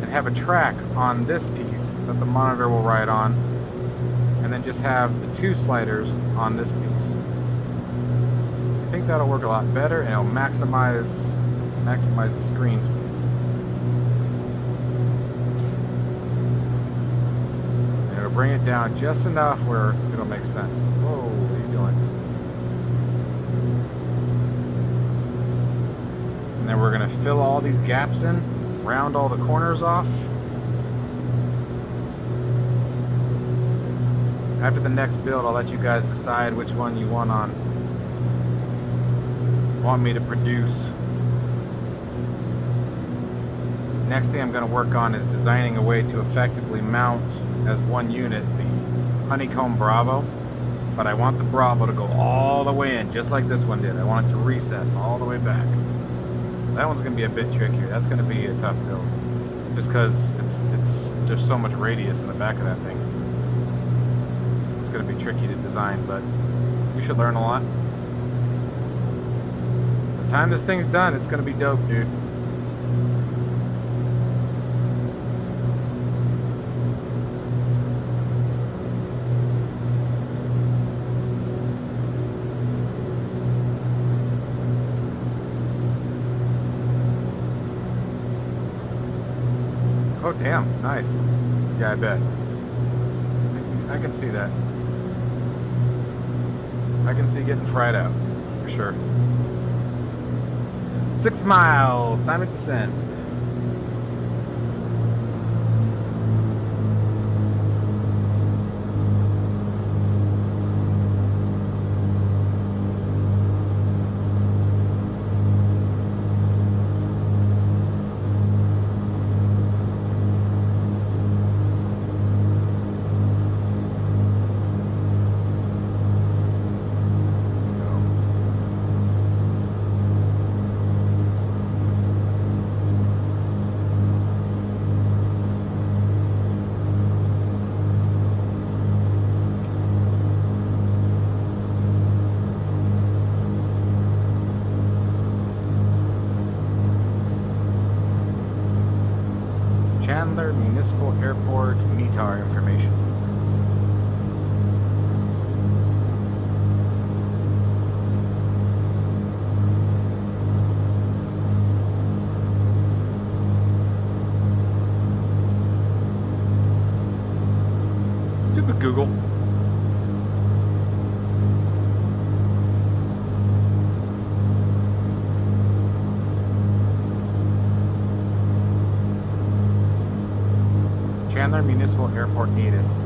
and have a track on this piece that the monitor will ride on, and then just have the two sliders on this piece. I think that'll work a lot better, and it'll maximize the screen space. And it'll bring it down just enough where it'll make sense. Whoa, what are you doing? And then we're gonna fill all these gaps in, round all the corners off. After the next build, I'll let you guys decide which one you want me to produce. Next thing I'm going to work on is designing a way to effectively mount as one unit the Honeycomb Bravo but I want the Bravo to go all the way in, just like this one did. I want it to recess all the way back. So that one's going to be a bit trickier. That's going to be a tough build, just because there's so much radius in the back of that thing. It's going to be tricky to design, but we should learn a lot. By the time this thing's done, it's going to be dope, dude. Oh, damn. Nice. Yeah, I bet. I can see that. I can see getting fried out, for sure. 6 miles. Time to descend. Municipal Airport METAR information. Stupid Google. Chandler Municipal Airport ATIS.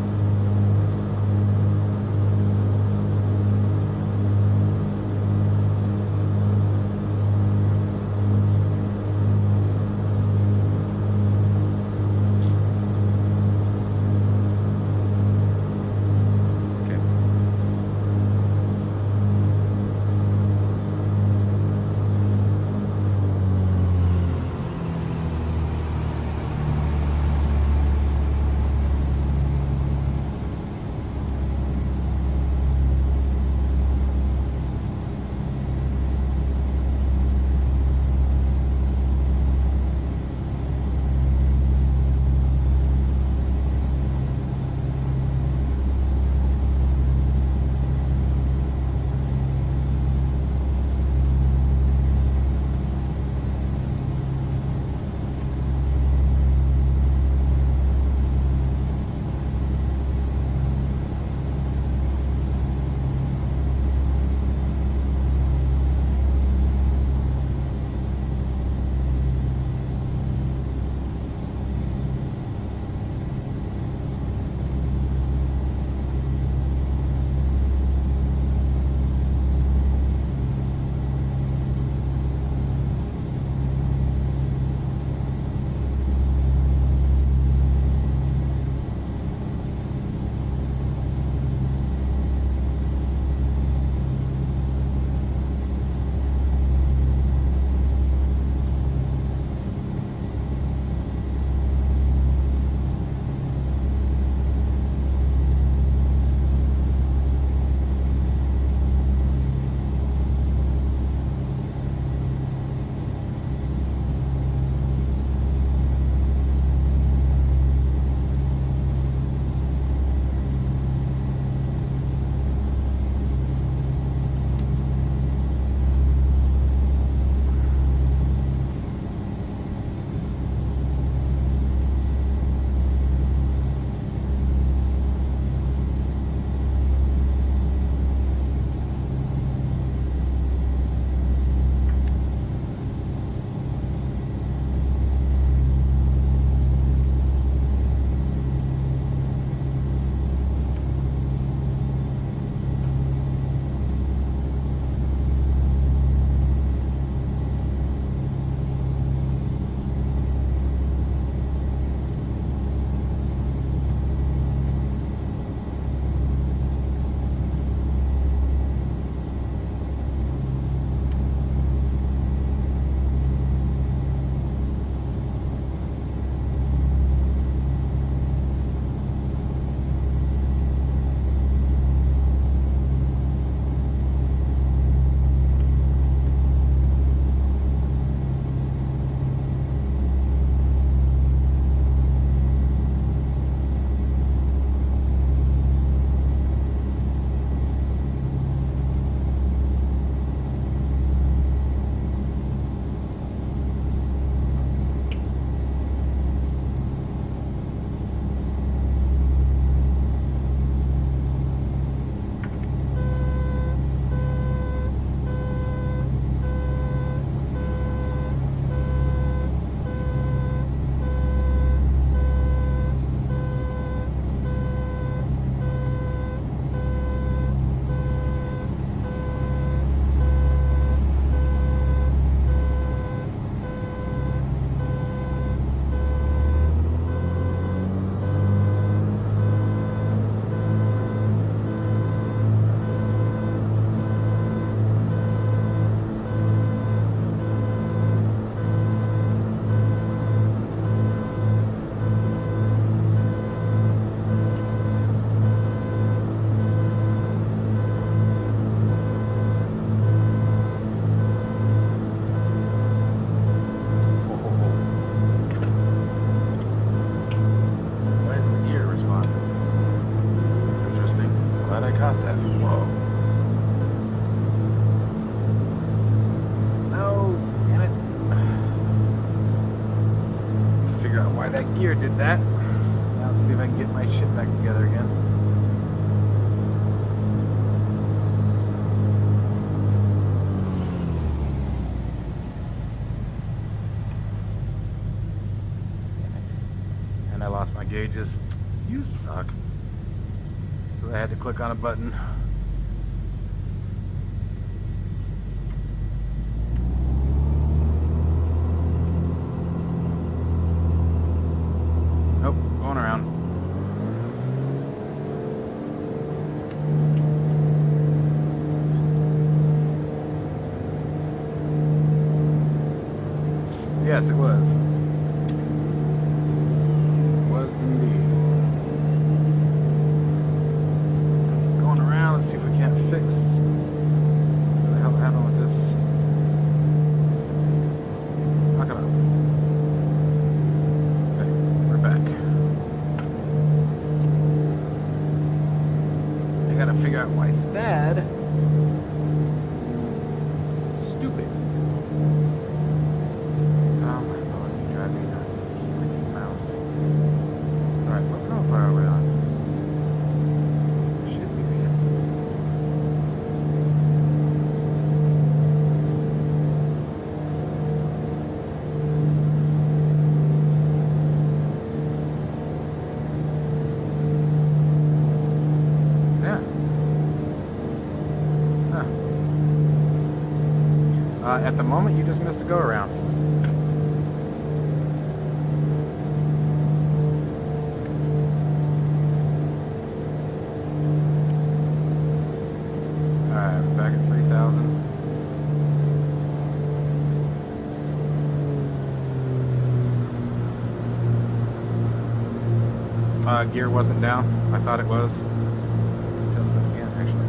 gear did that. Now let's see if I can get my shit back together again. Damn it. And I lost my gauges. You suck. So I had to click on a button. Nope, going around. Yes, it was. It was indeed. Going around, let's see if we can't fix. What the hell happened with this? Knock it off. Okay, we're back. I gotta figure out why SPAD. Stupid. Oh my lord, you drive me nuts. It's this freaking mouse. Alright, what profile are we on? Should we be in? Yeah. Huh. At the moment, you just missed a go around. Alright, back at 3,000. Gear wasn't down. I thought it was. Test that again, actually.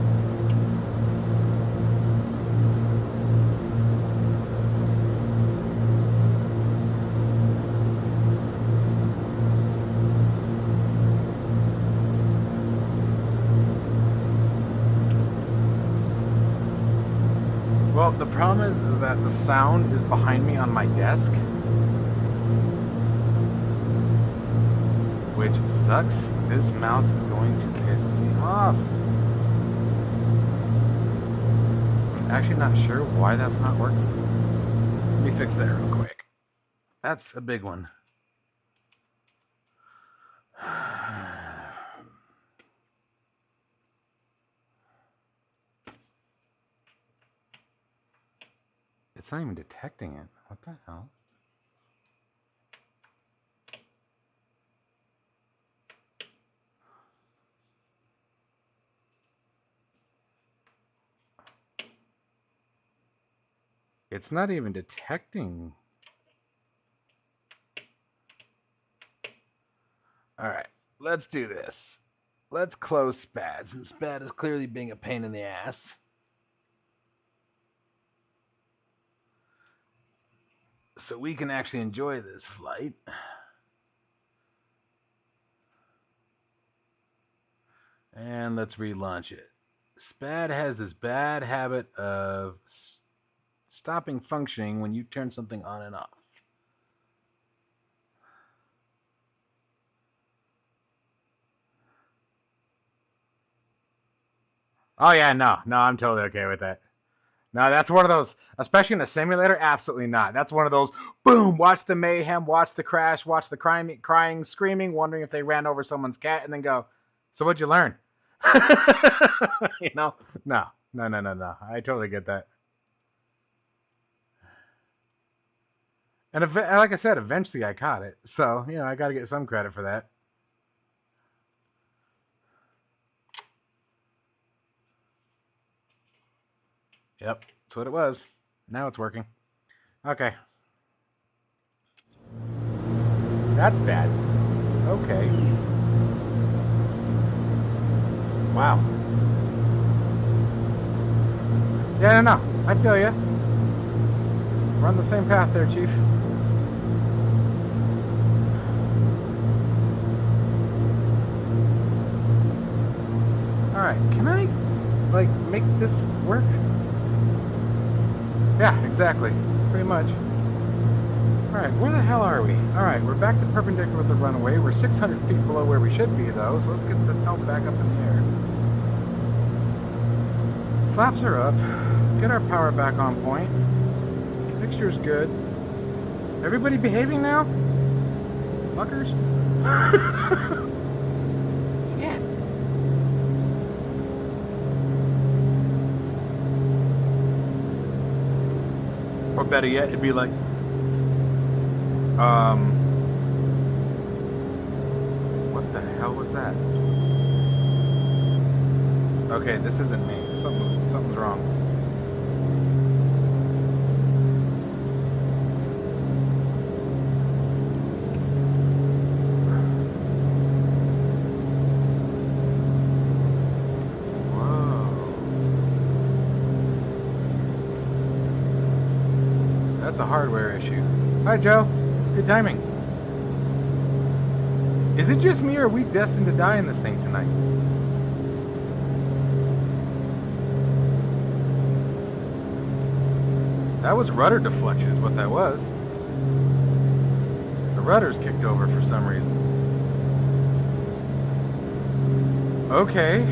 Well, the problem is that the sound is behind me on my desk, which sucks. This mouse is going to piss me off. I'm actually not sure why that's not working. Let me fix that real quick. That's a big one. It's not even detecting it. What the hell? It's not even detecting. All right, let's do this. Let's close SPAD, since SPAD is clearly being a pain in the ass. So we can actually enjoy this flight. And let's relaunch it. SPAD has this bad habit of stopping functioning when you turn something on and off. Oh yeah, no, I'm totally okay with that. No, that's one of those, especially in a simulator, absolutely not. That's one of those, boom, watch the mayhem, watch the crash, watch the crying, screaming, wondering if they ran over someone's cat, and then go, so what'd you learn? You know? No. I totally get that. And like I said, eventually I caught it. So, you know, I got to get some credit for that. Yep, that's what it was. Now it's working. Okay. That's bad. Okay. Wow. Yeah, no. I feel you. We're on the same path there, Chief. Alright, can I, like, make this work? Yeah, exactly. Pretty much. Alright, where the hell are we? Alright, we're back to perpendicular with the runway. We're 600 feet below where we should be, though, so let's get the hell back up in the air. Flaps are up. Get our power back on point. Mixture's good. Everybody behaving now? Fuckers? Shit. Or better yet, it'd be like, what the hell was that? Okay, this isn't me. Something's wrong. That's a hardware issue. Hi, Joe. Good timing. Is it just me, or are we destined to die in this thing tonight? That was rudder deflection is what that was. The rudder's kicked over for some reason. Okay.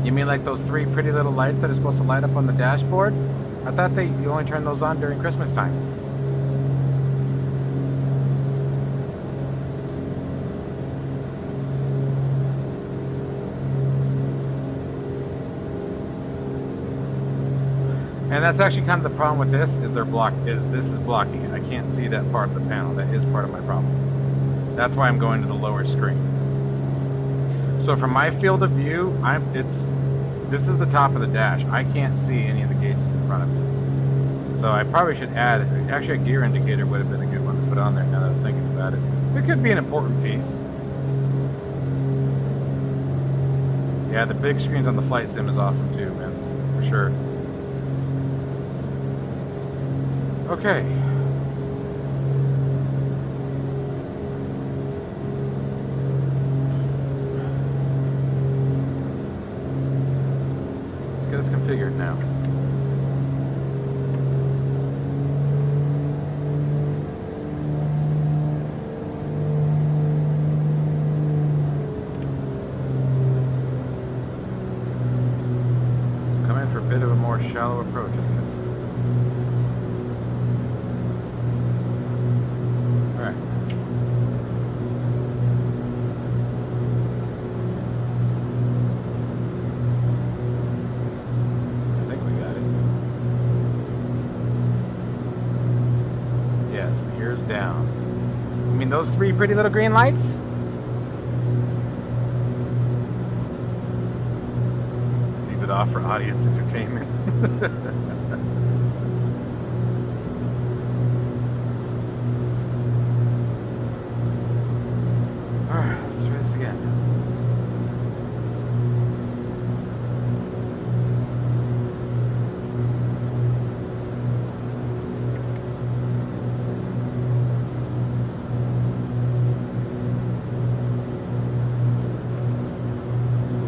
You mean like those three pretty little lights that are supposed to light up on the dashboard? I thought you only turn those on during Christmas time. And that's actually kind of the problem with this, is this is blocking it. I can't see that part of the panel. That is part of my problem. That's why I'm going to the lower screen. So from my field of view, this is the top of the dash. I can't see any of the gauges in front of me. So I probably should add, actually a gear indicator would have been a good one to put on there now that I'm thinking about it. It could be an important piece. Yeah, the big screens on the flight sim is awesome too, man, for sure. Okay. Let's get this configured now. Let's come in for a bit of a more shallow approach, I guess. Down. You mean those three pretty little green lights? Leave it off for audience entertainment. Alright, let's try this again.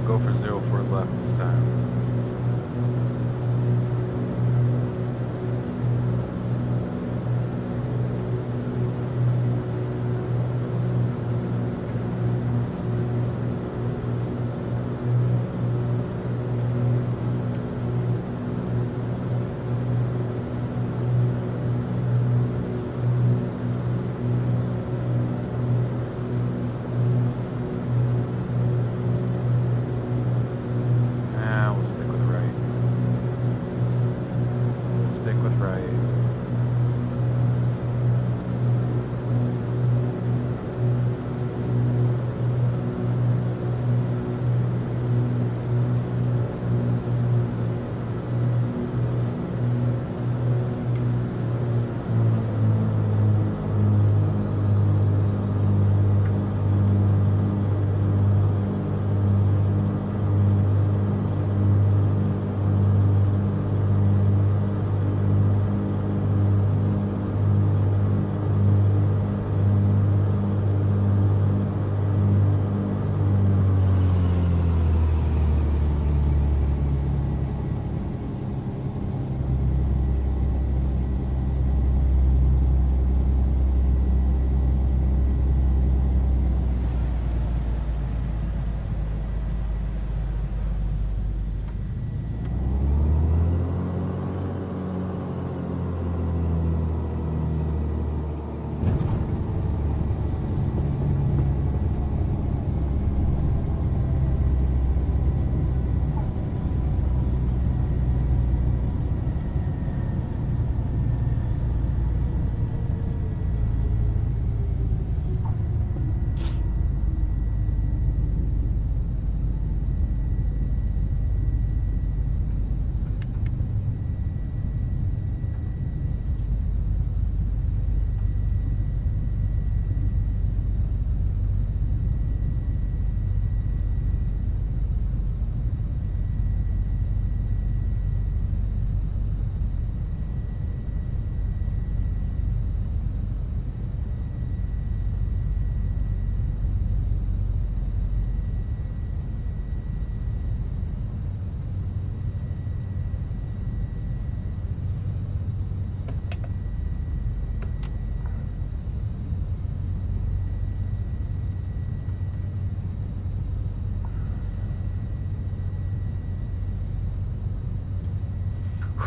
Go for 04 left this time. Now we'll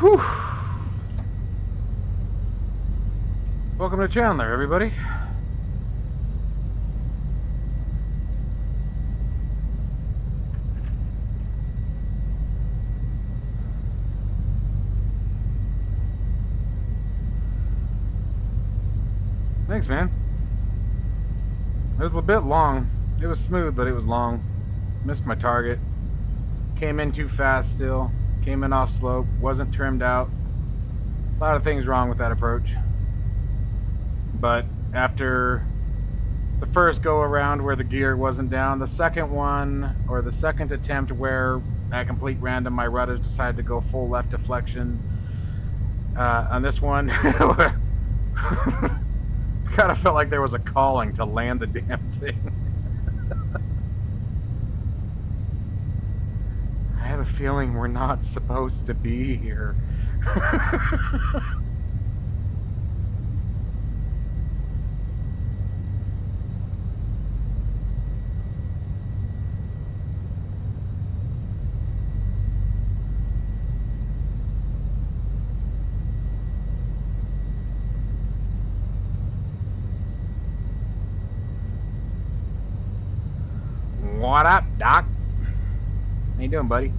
Whew. Welcome to Chandler, everybody. Thanks, man. It was a bit long. It was smooth, but it was long. Missed my target. Came in too fast still. Came in off slope. Wasn't trimmed out. A lot of things wrong with that approach. But after the first go around where the gear wasn't down, the second one, or the second attempt where at complete random my rudders decided to go full left deflection, on this one, kind of felt like there was a calling to land the damn thing. I have a feeling we're not supposed to be here. What up, Doc? How you doing, buddy?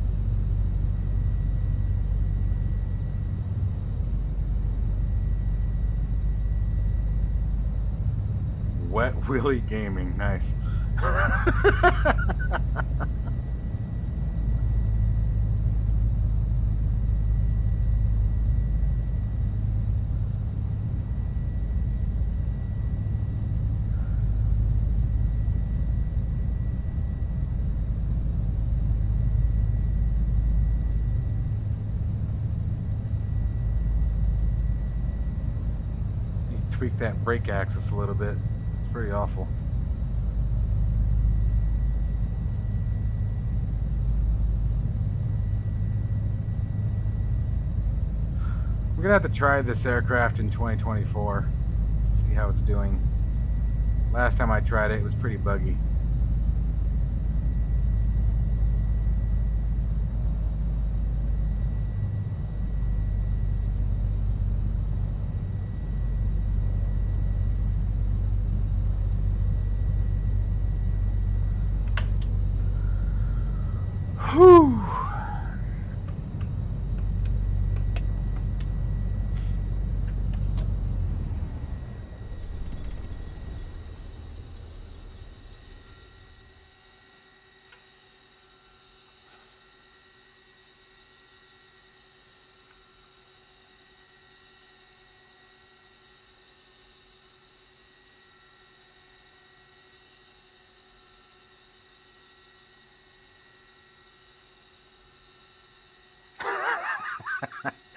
Wet Willy Gaming, nice. Tweak that brake axis a little bit. It's pretty awful. We're gonna have to try this aircraft in 2024. See how it's doing. Last time I tried it, it was pretty buggy. Whew.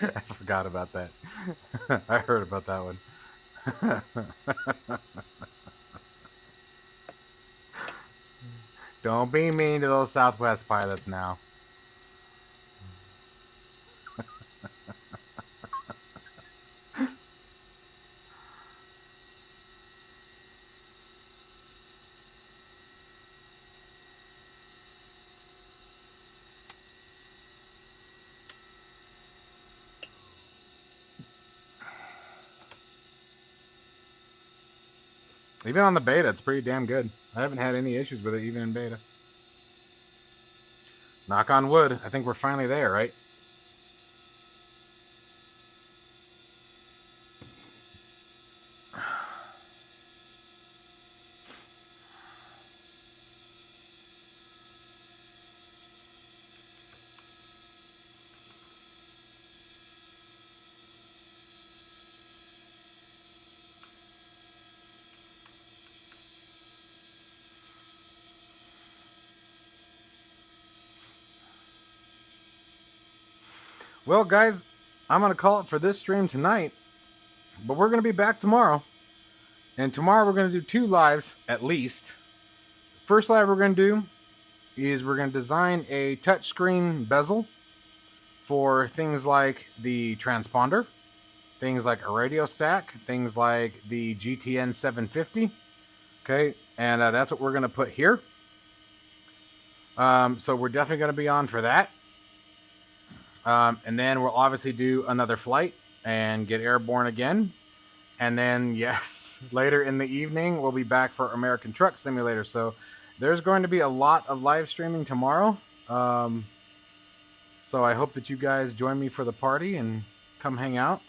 I forgot about that. I heard about that one. Don't be mean to those Southwest pilots now. Even on the beta, it's pretty damn good. I haven't had any issues with it, even in beta. Knock on wood. I think we're finally there, right? Well, guys, I'm going to call it for this stream tonight. But we're going to be back tomorrow. And tomorrow we're going to do 2 lives, at least. First live we're going to do is we're going to design a touchscreen bezel for things like the transponder, things like a radio stack, things like the GTN 750. Okay, and that's what we're going to put here. So we're definitely going to be on for that. And then we'll obviously do another flight and get airborne again. And then, yes, later in the evening, we'll be back for American Truck Simulator. So there's going to be a lot of live streaming tomorrow. So I hope that you guys join me for the party and come hang out.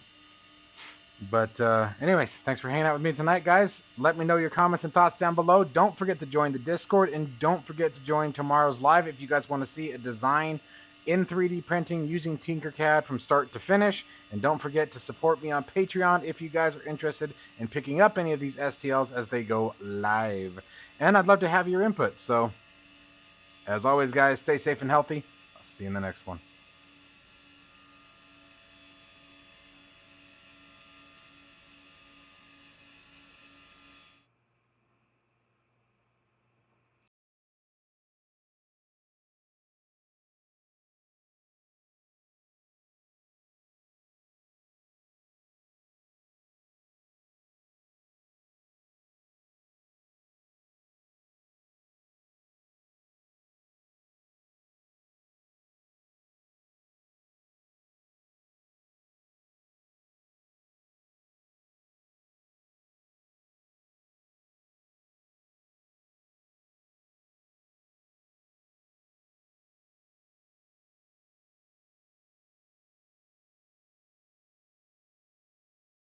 But anyways, thanks for hanging out with me tonight, guys. Let me know your comments and thoughts down below. Don't forget to join the Discord, and don't forget to join tomorrow's live if you guys want to see a design in 3D printing using Tinkercad from start to finish. And don't forget to support me on Patreon if you guys are interested in picking up any of these STLs as they go live. And I'd love to have your input. So, as always, guys, stay safe and healthy. I'll see you in the next one.